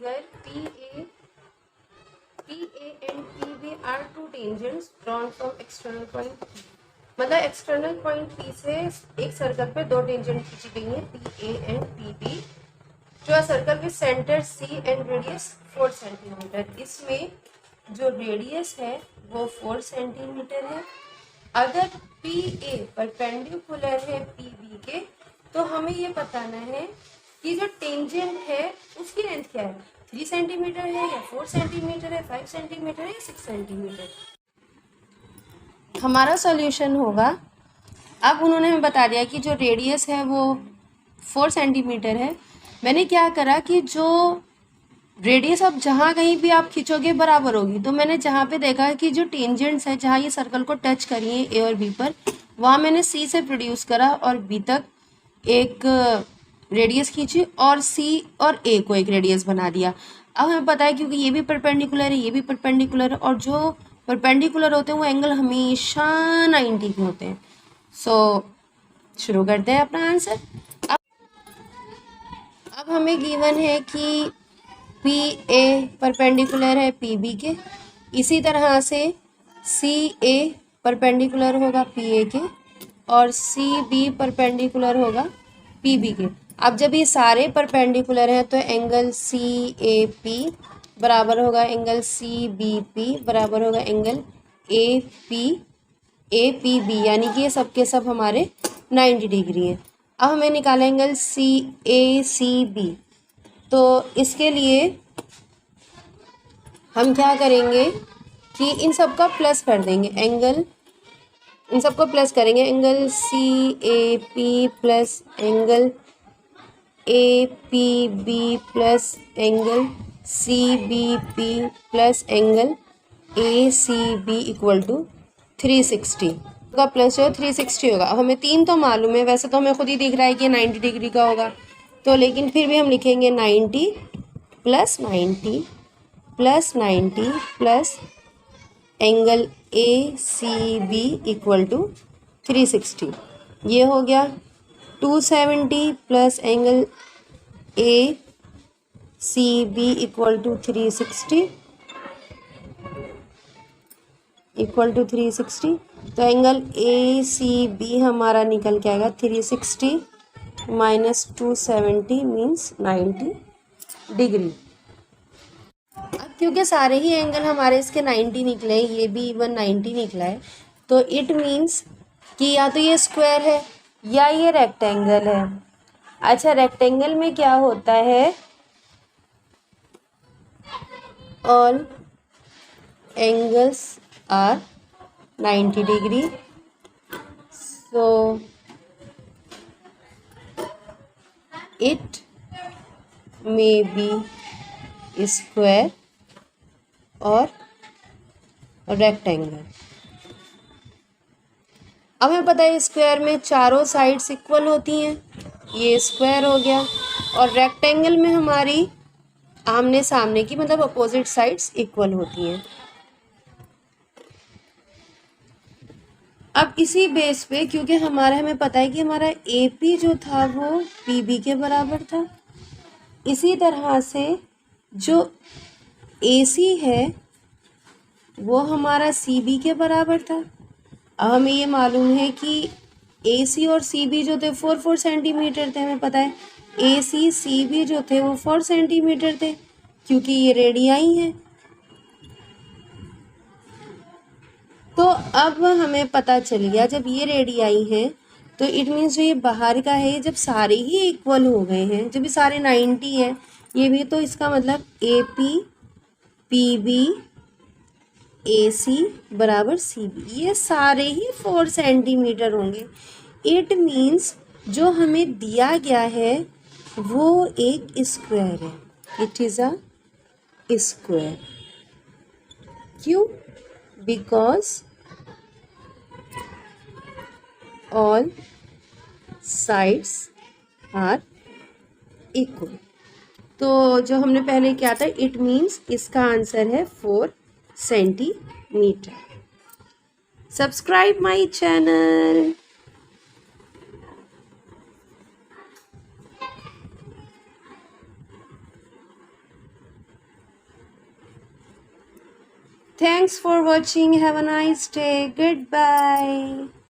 अगर PA and PB are two tangents drawn from external point P, मतलब external point P से एक circle पे दो टेंजेंट खींची गई है PA and PB, जो सर्कल के centre C and radius 4 centimetre. इसमें जो रेडियस है वो 4 सेंटीमीटर है। अगर PA परपेंडिकुलर है PB के, तो हमें ये बताना है कि जो टेंजेंट है उसकी लेंथ क्या है, 3 सेंटीमीटर है या 4 सेंटीमीटर है, 5 सेंटीमीटर है या 6 सेंटीमीटर। हमारा सॉल्यूशन होगा, अब उन्होंने हमें बता दिया कि जो रेडियस है वो 4 सेंटीमीटर है। मैंने क्या करा कि जो रेडियस अब जहाँ कहीं भी आप खींचोगे बराबर होगी, तो मैंने जहाँ पे देखा कि जो टेंजेंट्स है जहाँ ये सर्कल को टच करी है ए और बी पर, वहाँ मैंने सी से प्रोड्यूस करा और बी तक एक रेडियस खींची और सी और ए को एक रेडियस बना दिया। अब हमें पता है क्योंकि ये भी परपेंडिकुलर है, ये भी परपेंडिकुलर है, और जो परपेंडिकुलर होते हैं वो एंगल हमेशा 90 के होते हैं। सो शुरू करते हैं अपना आंसर। अब हमें गिवन है कि पी ए परपेंडिकुलर है पी बी के, इसी तरह से सी ए परपेंडिकुलर होगा पी ए के और सी बी परपेंडिकुलर होगा पी बी के। अब जब ये सारे परपेंडिकुलर हैं तो एंगल सी ए पी बराबर होगा एंगल सी बी पी बराबर होगा एंगल ए पी बी, यानी कि ये सब के सब हमारे 90 डिग्री है। अब हमें निकाला एंगल सी ए सी बी, तो इसके लिए हम क्या करेंगे कि इन सब का प्लस कर देंगे, एंगल इन सब को प्लस करेंगे, angle C A P plus angle A P B plus angle C B P plus angle A C B equal to 360 का प्लस जो 360 होगा। अब हमें 3 तो मालूम है, वैसे तो हमें खुद ही दिख रहा है कि 90 डिग्री का होगा, तो लेकिन फिर भी हम लिखेंगे 90 plus 90 plus 90 plus angle A C B equal to 360। ये हो गया 270 plus angle A C B equal to 360 equal to 360। तो एंगल ए सी बी हमारा निकल के आएगा 360 माइनस 270 मीन्स 90 डिग्री। अब क्योंकि सारे ही एंगल हमारे इसके 90 निकले, ये भी इवन 90 निकला है, तो इट मीन्स कि या तो ये स्क्वायर है या ये रेक्टेंगल है। अच्छा, रेक्टेंगल में क्या होता है, all angles are 90 degree, so it may be square और रेक्टेंगल। अब हमें पता है स्क्वायर में चारों साइड्स इक्वल होती हैं, ये स्क्वायर हो गया, और रेक्टेंगल में हमारी आमने सामने की मतलब अपोजिट साइड्स इक्वल होती हैं। अब इसी बेस पे, क्योंकि हमें पता है कि हमारा ए पी जो था वो पी बी के बराबर था, इसी तरह से जो ए सी है वो हमारा सी बी के बराबर था। अब हमें ये मालूम है कि ए सी और सी बी जो थे 4 सेंटीमीटर थे, हमें पता है ए सी सी बी जो थे वो 4 सेंटीमीटर थे, क्योंकि ये रेडियाई हैं। तो अब हमें पता चल गया जब ये रेडियाई हैं तो इट मीन्स जो ये बाहर का है, जब सारे ही इक्वल हो गए हैं, जब ये सारे 90 हैं ये भी, तो इसका मतलब A P P B A C बराबर सी बी, ये सारे ही 4 सेंटीमीटर होंगे। इट मीन्स जो हमें दिया गया है वो एक स्क्वायर है, इट इज़ अ स्क्वायर। क्यों? Because all sides are equal. तो जो हमने पहले किया था, इट मीन्स इसका आंसर है 4 centimetre. Subscribe my channel. Thanks for watching. Have a nice day. Goodbye.